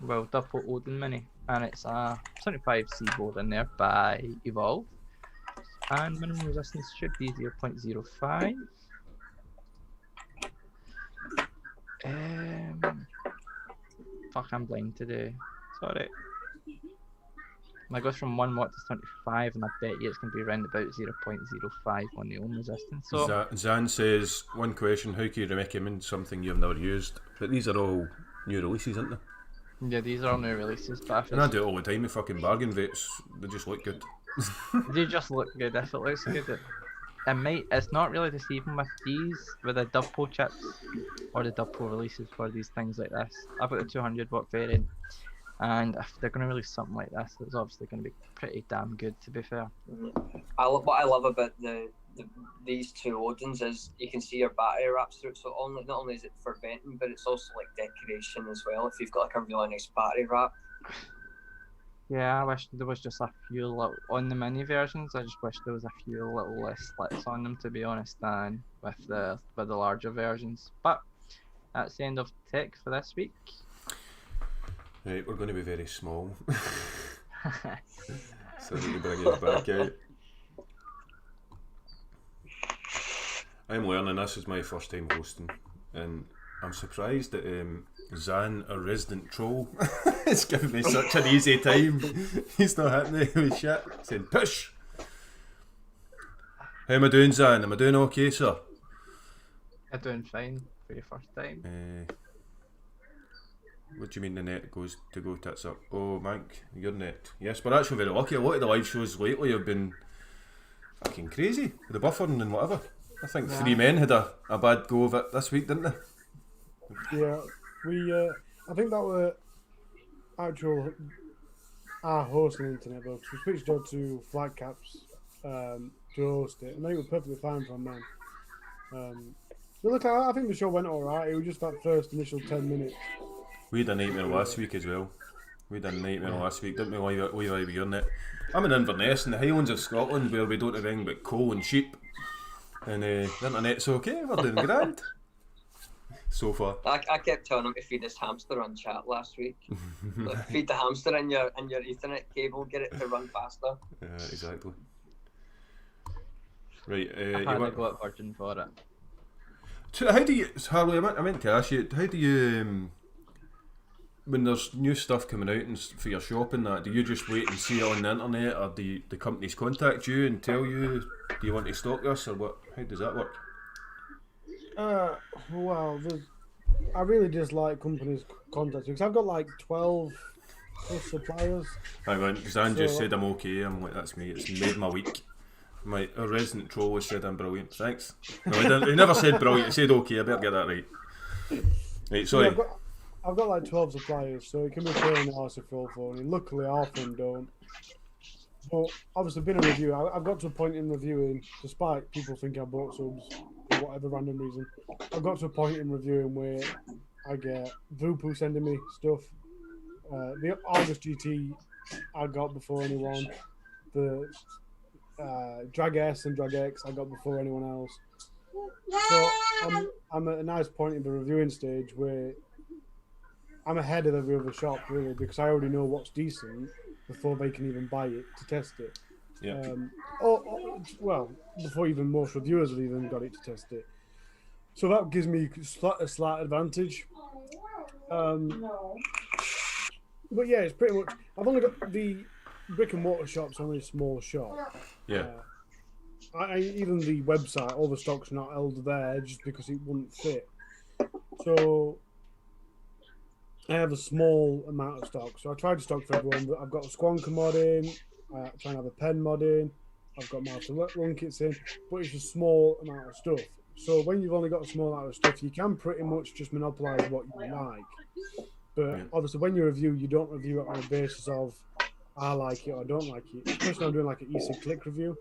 S2: Well, Dovepole Odin Mini, and it's a 75C board in there by Evolve, and minimum resistance should be 0.05. Fuck, I'm blind today. Sorry. I goes from 1 watt to 75, and I bet you it's going to be around about 0.05 on the ohm resistance. So
S1: Zan says, one question, how can you recommend something you've never used? But these are all new releases, aren't they?
S2: yeah, these are all new releases, but
S1: And I do it all the time with fucking bargain vapes. They just look good.
S2: they just look good. If it looks good, it's not really deceiving with these, with the Dovepole chips or the Dovepole releases for these things like this. I've got the 200 watt variant, and if they're going to release something like this, it's obviously going to be pretty damn good, to be fair.
S4: What I love about these two Odins is you can see your battery wraps through it, so not only is it for venting, but it's also like decoration as well, if you've got like a really nice battery wrap.
S2: Yeah, I wish there was just a few little, on the mini versions, I just wish there was a few little less slits on them, to be honest, than with the larger versions. But that's the end of tech for this week.
S1: Right, we're going to be very small. So we need to bring it back out. I'm learning, this is my first time hosting, and I'm surprised that Zan, a resident troll, is giving me such an easy time. He's not hitting me with shit, saying push. How am I doing, Zan? Am I doing okay, sir?
S2: You're doing fine for your first time.
S1: What do you mean the net goes to go tits up? Oh, Mank, your net. Yes, we're actually very lucky. A lot of the live shows lately have been fucking crazy. The buffering and whatever. I think 3 men had a bad go of it this week, didn't they?
S3: Yeah, I think that were our hosting internet, because we switched over to flat caps to host it, and they were perfectly fine from then. But look, I think the show went alright. It was just that first initial 10 minutes.
S1: We had a nightmare last week as well. Didn't we, Levi, with your net? I'm in Inverness in the Highlands of Scotland, where we don't have anything but coal and sheep. And the internet's okay, we're doing grand. So far.
S4: I kept telling him to feed his hamster on chat last week. Like, feed the hamster in your Ethernet cable, get it to run faster.
S1: Yeah, exactly. Right,
S2: I had to go at Virgin for it.
S1: So how do you, Harley, I meant to ask you, how do you, when there's new stuff coming out and for your shop and that, do you just wait and see it on the internet, or do the companies contact you and tell you, do you want to stock this, or what? How does that work?
S3: Well, I really dislike companies contacting, because I've got like 12 plus suppliers.
S1: I went, because Dan just said I'm okay, I'm like, that's me, it's made my week. Our resident troll has said I'm brilliant, thanks. No, he never said brilliant, he said okay, I better get that right. Right, sorry.
S3: Yeah, I've got like 12 suppliers, so it can be fairly nice to fill for, and luckily half of them don't. But obviously, being a review, I've got to a point in reviewing, despite people think I bought subs for whatever random reason, I've got to a point in reviewing where I get Voopoo sending me stuff. The August GT I got before anyone. The Drag S and Drag X I got before anyone else. So I'm at a nice point in the reviewing stage where I'm ahead of every other shop, really, because I already know what's decent before they can even buy it to test it.
S1: Yeah.
S3: Well, before even most reviewers have even got it to test it. So that gives me a slight advantage. But yeah, it's pretty much. I've only got the brick and mortar shop's only a small shop.
S1: Yeah.
S3: Even the website, all the stock's not held there just because it wouldn't fit. So I have a small amount of stock. So I tried to stock for everyone, but I've got a Squonker mod in, I try and have a pen mod in, I've got Martin run kits in, but it's a small amount of stuff. So when you've only got a small amount of stuff, you can pretty much just monopolise what you like. But obviously when you review, you don't review it on the basis of I like it or I don't like it. Especially when I'm doing like an e-cig click review.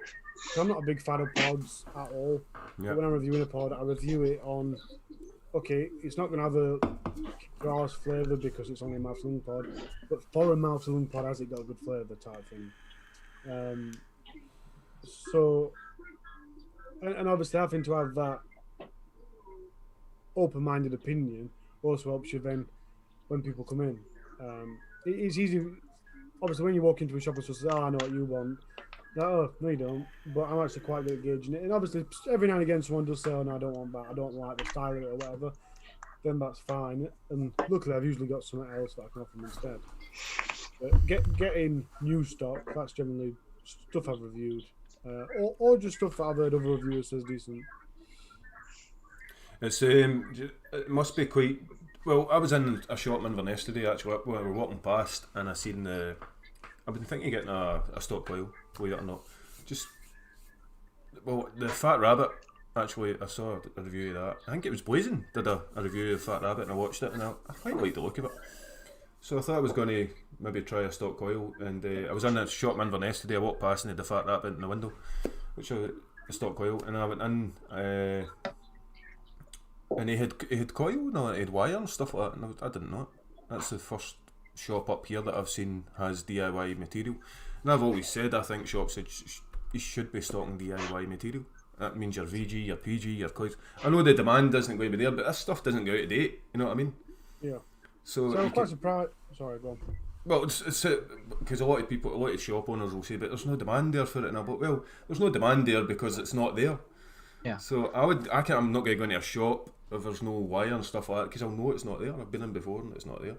S3: So I'm not a big fan of pods at all. But when I'm reviewing a pod, I review it on, okay, it's not going to have a grass flavour because it's only a mouth-filling pod, but for a mouth-filling pod, has it got a good flavour type thing. So, and obviously having to have that open-minded opinion also helps you then when people come in. It's easy, obviously when you walk into a shop and say, I know what you want. No, you don't. But I'm actually quite good at gauging it. And obviously, every now and again, someone does say, oh, no, I don't want that. I don't like the style of it or whatever. Then that's fine. And luckily, I've usually got something else that I can offer them instead. But getting new stock, that's generally stuff I've reviewed. Or just stuff that I've heard other reviewers says decent.
S1: It's it must be quite. Well, I was in a shop in Inverness today, actually, when we were walking past, and I seen the. I've been thinking of getting a stock coil, believe it or not. Just, well, the Fat Rabbit, actually, I saw a review of that. I think it was Blazing did a review of Fat Rabbit, and I watched it, and I quite liked the look of it. So I thought I was going to maybe try a stock coil, and I was in a shop in Inverness today. I walked past and had the Fat Rabbit in the window, which was a stock coil, and I went in, and he had coil, no, he had wire and stuff like that, and I didn't know it. That's the first shop up here that I've seen has DIY material, and I've always said I think shops you should be stocking DIY material. That means your VG, your PG, your coils. I know the demand isn't going to be there, but this stuff doesn't go out of date. You know what I mean?
S3: Yeah.
S1: So
S3: I'm quite surprised. Sorry, go on.
S1: Well, it's because a lot of shop owners will say, but there's no demand there for it. And I'm like, well, there's no demand there because it's not there.
S2: Yeah.
S1: So I'm not going to go into a shop if there's no wire and stuff like that, because I'll know it's not there. I've been in before and it's not there.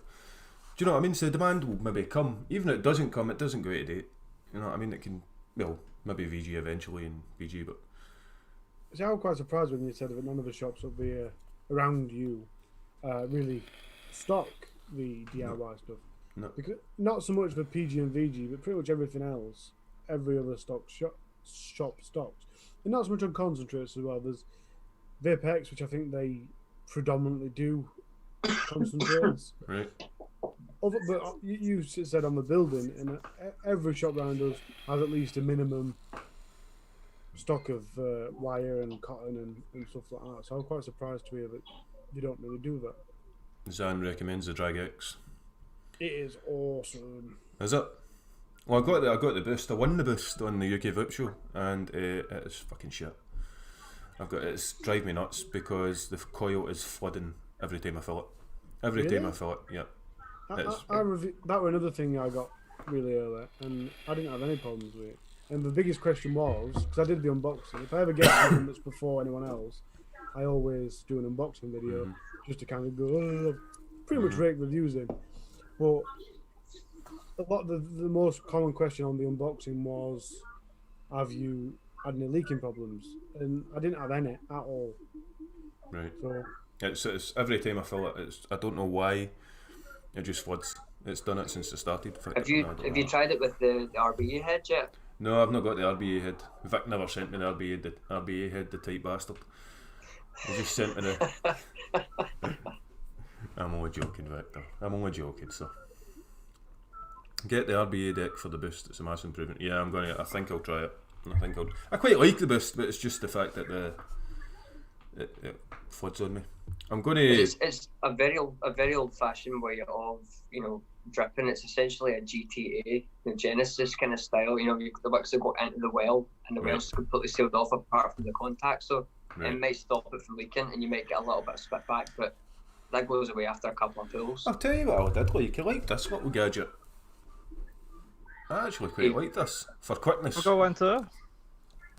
S1: Do you know what I mean? So the demand will maybe come. Even if it doesn't come, it doesn't go out of date. You know what I mean? It can, well, maybe VG eventually and VG, but...
S3: See, I was quite surprised when you said that none of the shops up there around you really stock the DIY stuff.
S1: No.
S3: Because not so much for PG and VG, but pretty much everything else, every other shop stocks. And not so much on concentrates as well. There's Vape X, which I think they predominantly do concentrates.
S1: Right.
S3: But you said on the building, and every shop around us has at least a minimum stock of wire and cotton and stuff like that. So I'm quite surprised to hear that you don't really do that.
S1: Zan recommends the Drag X.
S3: It is awesome.
S1: Is it? Well, I got the boost. I won the boost on the UK Vape Show, and it is fucking shit. It's drive me nuts because the coil is flooding every time I fill it. Every time I fill it, yeah.
S3: That were another thing I got really early, and I didn't have any problems with it. And the biggest question was, because I did the unboxing, if I ever get something that's before anyone else, I always do an unboxing video just to kind of go, pretty much rake reviews in. But the most common question on the unboxing was, have you had any leaking problems? And I didn't have any at all.
S1: Right.
S3: So
S1: it's every time I fill it, I don't know why, it just floods. It's done it since it started.
S4: Have you tried it with the RBA head yet?
S1: No, I've not got the RBA head. Vic never sent me the RBA head, the tight bastard. He just sent me the... I'm only joking, Victor. I'm only joking, so... Get the RBA deck for the boost, it's a massive improvement. Yeah, I think I'll try it. I quite like the boost, but it's just the fact that it floods on me. I'm going to...
S4: It's a very old-fashioned way of, dripping. It's essentially a GTA, the Genesis kind of style. The wicks will go into the well, and the well's completely sealed off apart from the contact, so it might stop it from leaking, and you might get a little bit of spit back, but that goes away after a couple of pulls.
S1: I'll tell you what I did like. I like this little gadget. I actually quite like this for quickness.
S2: We'll go into it.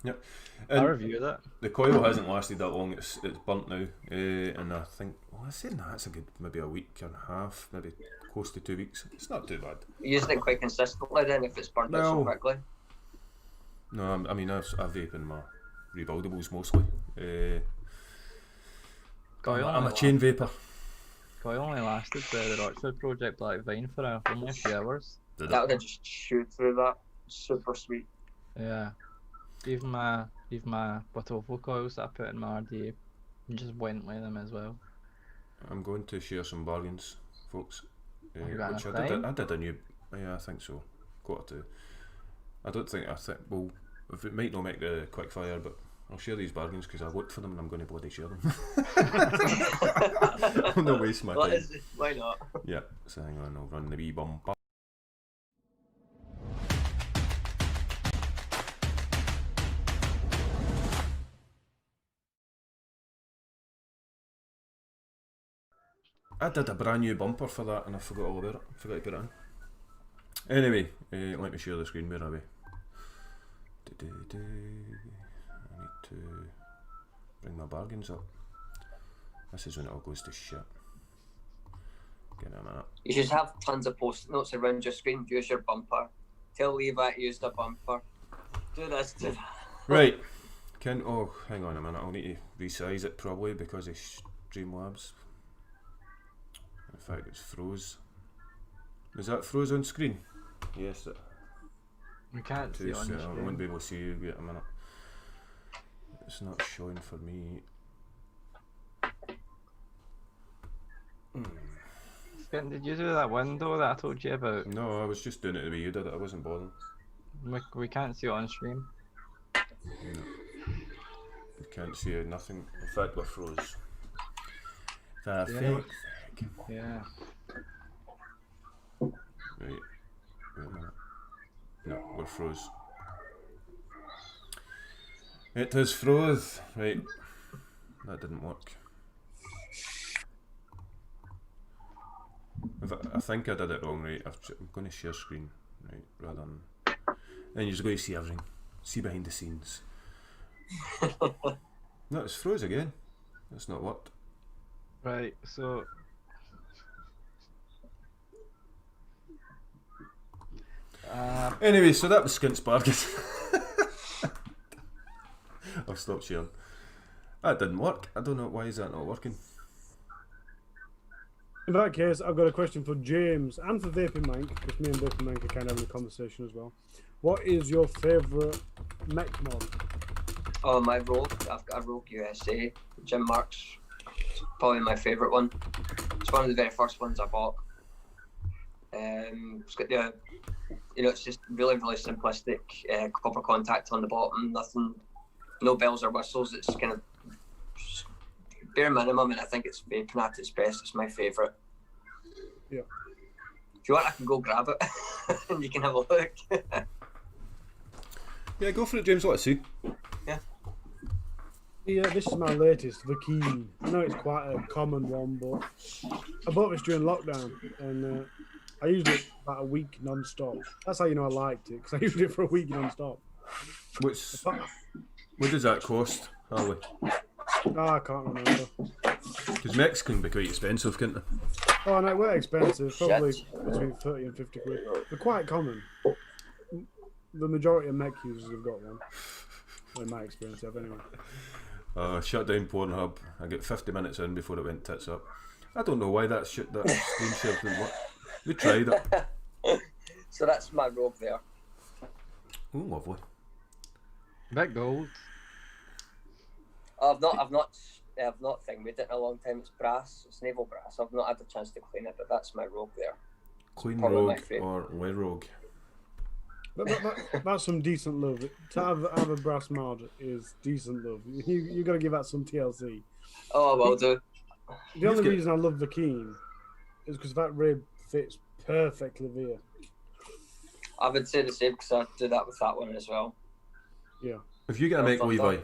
S1: Yep.
S2: I reviewed it.
S1: The coil hasn't lasted that long. It's burnt now, and I think I said that's a good maybe a week and a half, maybe close to 2 weeks. It's not too bad.
S4: You use it quite consistently then if it's burnt out so quickly.
S1: No, I mean I vape in my rebuildables mostly. I'm a chain vapor.
S2: Coil only lasted the Rockford Project Black Vine for only a few hours.
S4: That would have just chewed through that. Super sweet.
S2: Yeah. Even my Botofo coils that I put in my RDA just went with them as well.
S1: I'm going to share some bargains, folks.
S2: Which
S1: I did a new. Yeah, I think so. Quarter to. I think well, if it might not make the quick fire, but I'll share these bargains because I looked for them and I'm going to bloody share them. I'm not wasting my time.
S4: Why not?
S1: Yeah. So hang on, I'll run the wee bumper. I did a brand new bumper for that and I forgot all about it. Forgot to put it in. Anyway, let me share the screen. Where are we? I need to bring my bargains up. This is when it all goes to shit. Give me a minute.
S4: You should have tons of post notes around your screen. Use your bumper. Tell Levi to use the bumper. Do this, do that.
S1: Right. Hang on a minute. I'll need to resize it probably because of Streamlabs. In fact, it's froze. Is that froze on screen? Yes.
S2: We can't see it on the screen.
S1: I won't be able to see you yet a minute. It's not showing for me.
S2: Did you do that window that I told you about?
S1: No, I was just doing it the way you did it. I wasn't bothering.
S2: We can't see it on stream.
S1: No. We can't see nothing. In fact, we're froze.
S2: Yeah.
S1: Right. Wait a minute. No, we're froze. It is froze. Right. That didn't work. I think I did it wrong, right? I'm going to share screen, right? Rather than... Then you're just going to see everything. See behind the scenes. No, it's froze again. It's not worked.
S2: Right, so...
S1: Anyway, so that was Skint Spargus. I'll stop sharing. That didn't work. I don't know why is that not working.
S3: In that case, I've got a question for James and for Vaping Mank, because me and Vaping Mank are kind of having a conversation as well. What is your favourite mech mod?
S4: Oh, my Rogue. I've got a Rogue USA. Jim Marks. It's probably my favourite one. It's one of the very first ones I bought. It's got the, it's just really, really simplistic copper contact on the bottom. Nothing, no bells or whistles. It's kind of bare minimum, and I think it's vaping at its best. It's my favourite.
S3: Yeah.
S4: If you want, I can go grab it and you can have a look.
S1: Yeah, go for it, James. Let's see.
S4: Yeah.
S3: Yeah, this is my latest, the Keen. I know it's quite a common one, but I bought this during lockdown, and I used it about a week non-stop. That's how you know I liked it, because I used it for a week non-stop.
S1: What does that cost, Harley?
S3: Oh, I can't remember.
S1: Because mechs can be quite expensive, can't they?
S3: Oh, no, we're expensive. Probably between 30 and 50 quid. They're quite common. The majority of mech users have got one. In my experience, have anyway.
S1: Shut down Pornhub. I got 50 minutes in before it went tits up. I don't know why that screen share didn't work. We tried it.
S4: So that's my robe there.
S1: Oh, lovely.
S2: Bit gold.
S4: I've not thinged it in a long time. It's brass. It's naval brass. I've not had the chance to clean it, but that's my robe there.
S1: Clean
S4: Probably
S1: rogue
S4: my favourite.
S1: or le rogue.
S3: But that's some decent love. To have a brass mod is decent love. You got to give that some TLC.
S4: Oh, well do.
S3: The only reason I love the Keen is because that rib fits perfectly there.
S4: I would say the same because I do that with that one as well.
S3: Yeah.
S1: If you get a mech, Levi.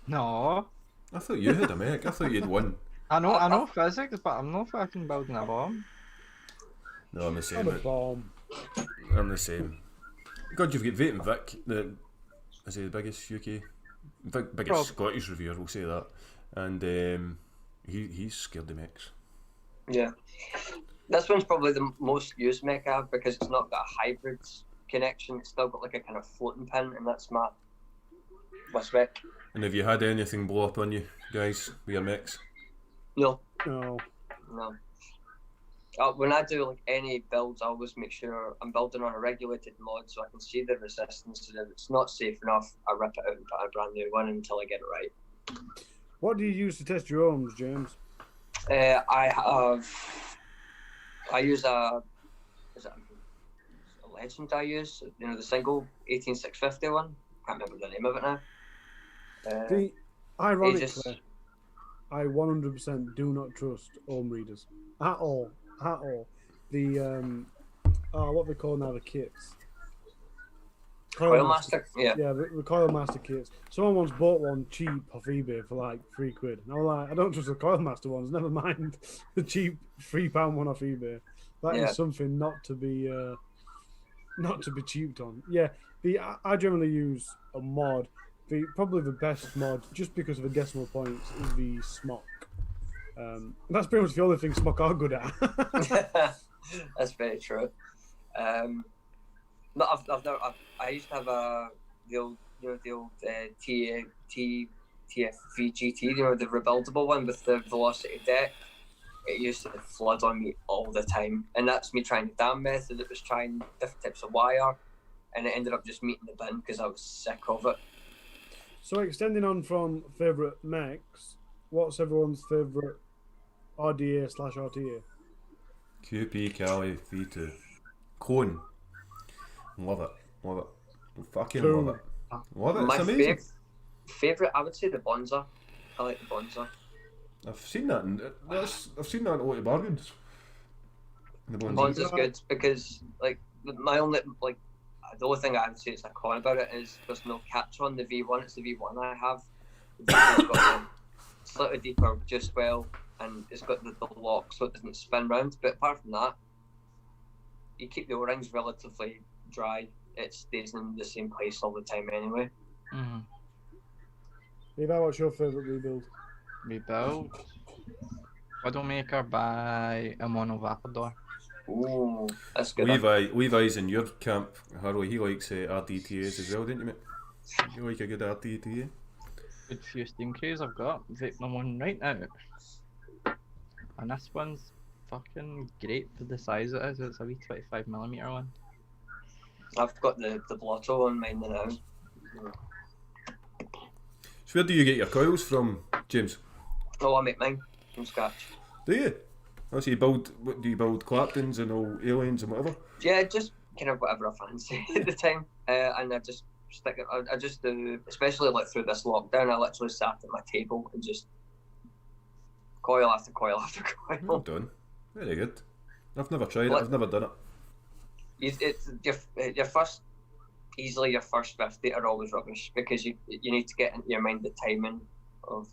S2: No.
S1: I thought you had a mech. I thought you'd won.
S2: I know physics, but I'm not fucking building a bomb.
S1: No, I'm the same.
S3: I'm a bomb.
S1: I'm the same. God, you've got Vape Vic, is he the biggest UK? Biggest Scottish reviewer, we'll say that. And he's scared of mechs.
S4: Yeah. This one's probably the most used mech I have because it's not got a hybrid connection. It's still got like a kind of floating pin, and that's my spec.
S1: And have you had anything blow up on you, guys, with your mechs?
S4: No.
S3: No.
S4: When I do like any builds, I always make sure I'm building on a regulated mod so I can see the resistance. And if it's not safe enough, I rip it out and put a brand new one until I get it right.
S3: What do you use to test your ohms, James?
S4: I use a Legend I use, the single 18650 one. Can't remember the name of it now.
S3: Ironically, I 100% do not trust ohm readers at all. The what they call now the kits.
S4: Coil Master, yeah.
S3: Yeah, the Coil Master kits. Someone once bought one cheap off eBay for like £3. And I'm like, I don't trust the Coil Master ones. Never mind the cheap £3 one off eBay. That is something not to be cheaped on. Yeah, I generally use a mod. Probably the best mod, just because of the decimal points, is the Smock. That's pretty much the only thing Smock are good at.
S4: That's very true. No, I used to have the old TFV GT, the rebuildable one with the velocity deck. It used to flood on me all the time, and that's me trying the damn method. It was trying different types of wire, and it ended up just meeting the bin because I was sick of it.
S3: So extending on from favourite mechs, what's everyone's favourite RDA/RTA?
S1: QP Cali V2 Cone. Love it. Fucking love it. Love it. It's
S4: My
S1: amazing.
S4: Favourite, I would say the Bonza. I like the Bonza.
S1: I've seen that. I've seen that in a lot of bargains. The
S4: Bonza's good because my only the only thing I would say is a con about it is there's no catch on the V1. It's the V1 I have. The V2's got a slightly deeper juice well, and it's got the lock so it doesn't spin round. But apart from that, you keep the O-rings relatively dry. It stays in the same place all the time anyway.
S2: Mm-hmm.
S3: Levi, what's your favourite rebuild?
S2: Rebuild? Widowmaker by a mono vapor door.
S4: Ooh, that's good.
S1: Levi's in your camp, Harley. He likes RDTAs as well, didn't you, mate? You like a good RDTA?
S2: Good few steam crays I've got. Vape Mill one right now. And this one's fucking great for the size it is. It's a wee 25mm one.
S4: I've got the Blotto on mine now.
S1: So where do you get your coils from, James?
S4: Oh, I make mine from scratch.
S1: Do you? Oh, so what do you build? Claptons and all aliens and whatever?
S4: Yeah, just kind of whatever I fancy at the time. And I just stick it. I just do, especially through this lockdown, I literally sat at my table and just coil after coil after coil.
S1: Well done. Very good. I've never tried it. I've never done it.
S4: It's your first 50 are always rubbish because you need to get into your mind the timing of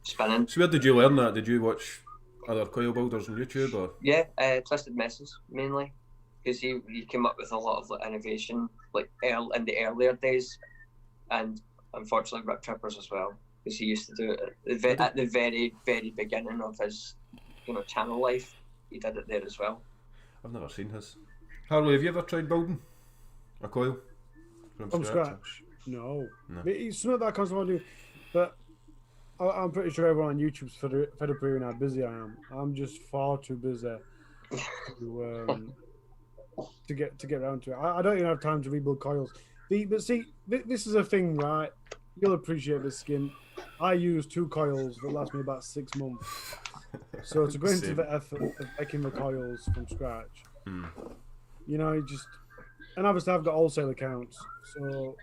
S4: spinning.
S1: So where did you learn that? Did you watch other coil builders on YouTube or?
S4: Yeah, Twisted Messes mainly, because he came up with a lot of like, innovation like in the earlier days, and unfortunately Rip Trippers as well, because he used to do it at the very beginning of his channel life. He did it there as well.
S1: I've never seen his. Harley, have you ever tried building a coil
S3: from scratch? No. It's not that constant to do, but I'm pretty sure everyone on YouTube's fed up hearing how busy I am. I'm just far too busy to get around to it. I don't even have time to rebuild coils. But see, this is a thing, right? You'll appreciate this, Skin. I use 2 coils that last me about 6 months. So to go into the effort of making the coils from scratch, and obviously I've got wholesale accounts, so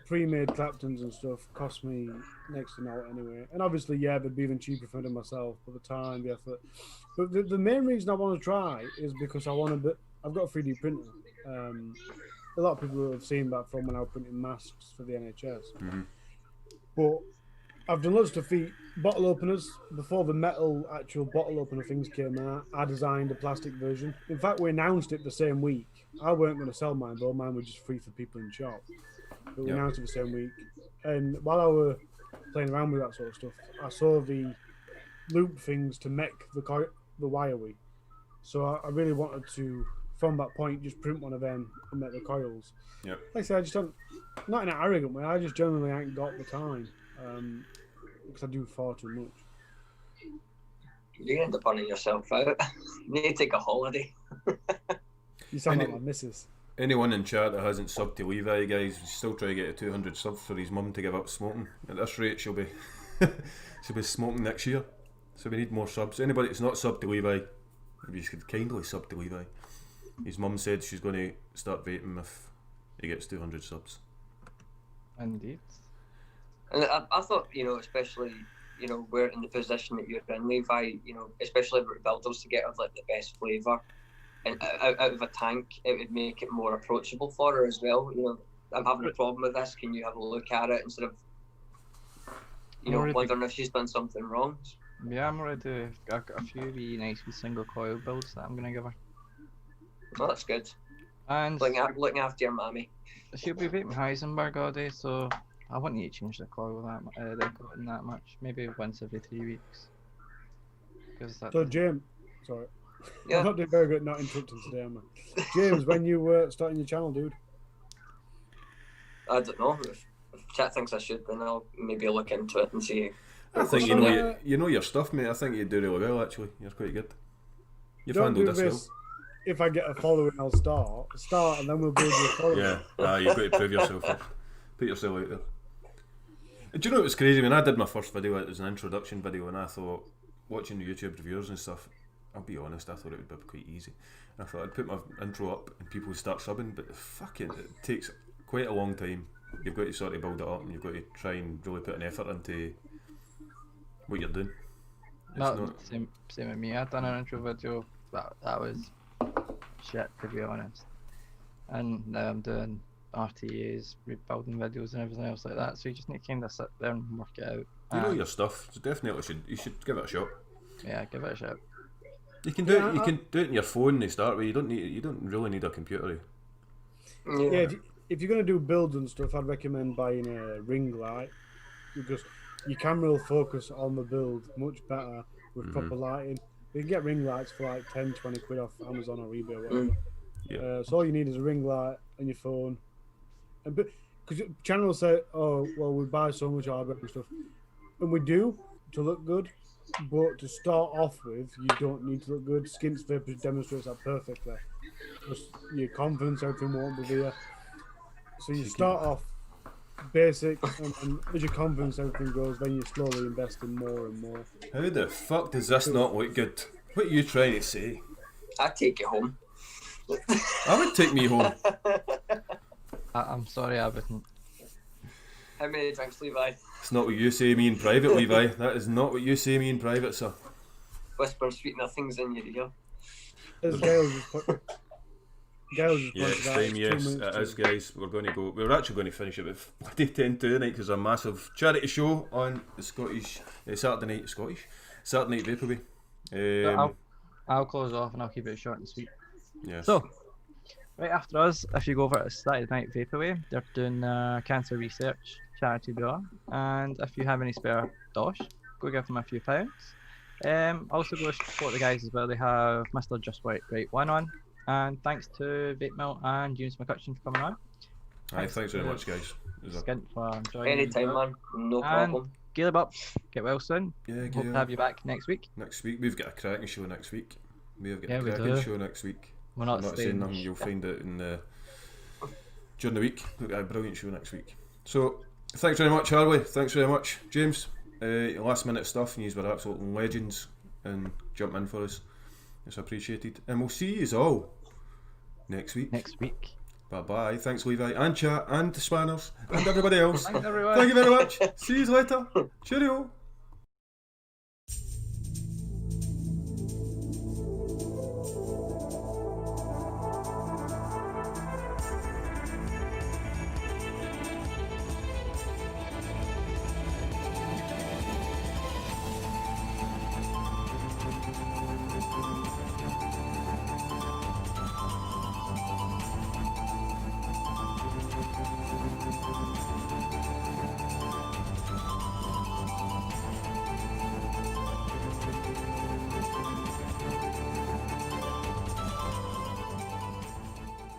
S3: pre-made Claptons and stuff cost me next to naught anyway. And obviously, yeah, they'd be even cheaper for them myself, but the time, the effort. But the main reason I want to try is because I've got a 3D printer. A lot of people have seen that from when I was printing masks for the NHS. But I've done lots of bottle openers. Before the metal actual bottle opener things came out, I designed a plastic version. In fact, we announced it the same week. I weren't going to sell mine, though. Mine was just free for people in shop. But we announced it the same week. And while I were playing around with that sort of stuff, I saw the loop things to mech the wire with. So I really wanted to, from that point, just print one of them and make the coils.
S1: Yep.
S3: Like I said, I just don't, not in an arrogant way, I just generally ain't got the time. Because I do far too much.
S4: You end up burning yourself out. You need to take a holiday.
S3: You sound like my missus.
S1: Anyone in chat that hasn't subbed to Levi, guys, he's still trying to get to 200 subs for his mum to give up smoking. At this rate, she'll be smoking next year. So we need more subs. Anybody that's not subbed to Levi, maybe you could kindly sub to Levi. His mum said she's going to start vaping if he gets 200 subs.
S2: Indeed.
S4: And I thought, especially, we're in the position that you're in, Levi, especially with builders to get like the best flavour and out of a tank, it would make it more approachable for her as well. I'm having a problem with this. Can you have a look at it instead of, wondering if she's done something wrong?
S2: Yeah, I'm already. I've got a few wee nice wee single coil builds that I'm gonna give her.
S4: Oh, that's good.
S2: And
S4: looking after your mammy.
S2: She'll be vaping Heisenberg all day, so I wouldn't need to change the coil that much. Maybe once every 3 weeks.
S3: So James, sorry.
S4: Yeah.
S3: I'm not doing very good not interrupting today, am I? James, when you were starting your channel, dude?
S4: I don't know. If chat thinks I should, then I'll maybe look into it and see.
S1: I think you know your stuff, mate. I think you do really well, actually. You're quite good. You've handled this well.
S3: If I get a following, I'll start, and then we'll build your following.
S1: Yeah, you've got to prove yourself. Put yourself out there. Do you know what was crazy? When I did my first video, it was an introduction video, and I thought, watching the YouTube reviewers and stuff, I'll be honest, I thought it would be quite easy. I thought I'd put my intro up and people would start subbing, but it takes quite a long time. You've got to sort of build it up, and you've got to try and really put an effort into what you're doing.
S2: Same with me. I'd done an intro video that was shit, to be honest. And now I'm doing RTAs, rebuilding videos and everything else like that, so you just need to kind of sit there and work it out.
S1: You know your stuff, so definitely you should give it a shot.
S2: Yeah, give it a shot.
S1: You can do it. You can do it on your phone to start with. You don't really need a computer.
S3: Yeah. If you're gonna do builds and stuff, I'd recommend buying a ring light because your camera will focus on the build much better with proper lighting. You can get ring lights for like 10-20 quid off Amazon or eBay or whatever.
S1: Yeah.
S3: So all you need is a ring light and your phone. And because channel will say, "Oh, well, we buy so much hardware and stuff," and we do to look good. But to start off with, you don't need to look good. Skint Vaper demonstrates that perfectly. Just your confidence, everything won't be there. So you start off basic, and as your confidence, everything goes, then you slowly invest in more and more.
S1: How the fuck does this not look good? What are you trying to say?
S4: I'd take you home.
S1: I would take me home.
S2: I'm sorry, I wouldn't.
S4: How many drinks, Levi?
S1: It's not what you say me in private, Levi. That is not what you say me in private, sir.
S4: Whisper sweet nothings in your ear.
S3: As Gail just put Gail just
S1: Yeah,
S3: pointed
S1: it's
S3: out
S1: time,
S3: it's 2
S1: yes,
S3: minutes
S1: it is,
S3: to-
S1: guys. We're going to go. We're actually going to finish it with bloody 10 to tonight because there's a massive charity show on the Scottish Saturday night Vaporway.
S2: I'll close off and I'll keep it short and sweet.
S1: Yes.
S2: So, right after us, if you go over to Saturday Night Vaporway, they're doing cancer research charity draw, and if you have any spare dosh, go give them a few pounds. Also go support the guys as well. They have Mr. Just Right One on, and thanks to Vape Mill and James McCutcheon for coming on.
S1: Aye, thanks very much, guys.
S2: Skint for joining.
S4: Anytime, man. No problem.
S2: GailyBops, get well soon.
S1: Yeah,
S2: Hope to have you back next week.
S1: Next week we've got a cracking show next week. We've got
S2: Yeah,
S1: a
S2: we
S1: cracking
S2: do.
S1: show next week.
S2: We're not
S1: I'm not
S2: staying.
S1: saying nothing. You'll find it in during the week. We've got a brilliant show next week. So thanks very much, Harley. Thanks very much, James. Last minute stuff, and you were absolute legends and jump in for us. It's appreciated, and we'll see you all next week.
S2: Next week.
S1: Bye bye. Thanks, Levi, and chat, and the Spanners, and everybody else.
S2: Thanks everyone.
S1: Thank you very much. See you later. Cheerio.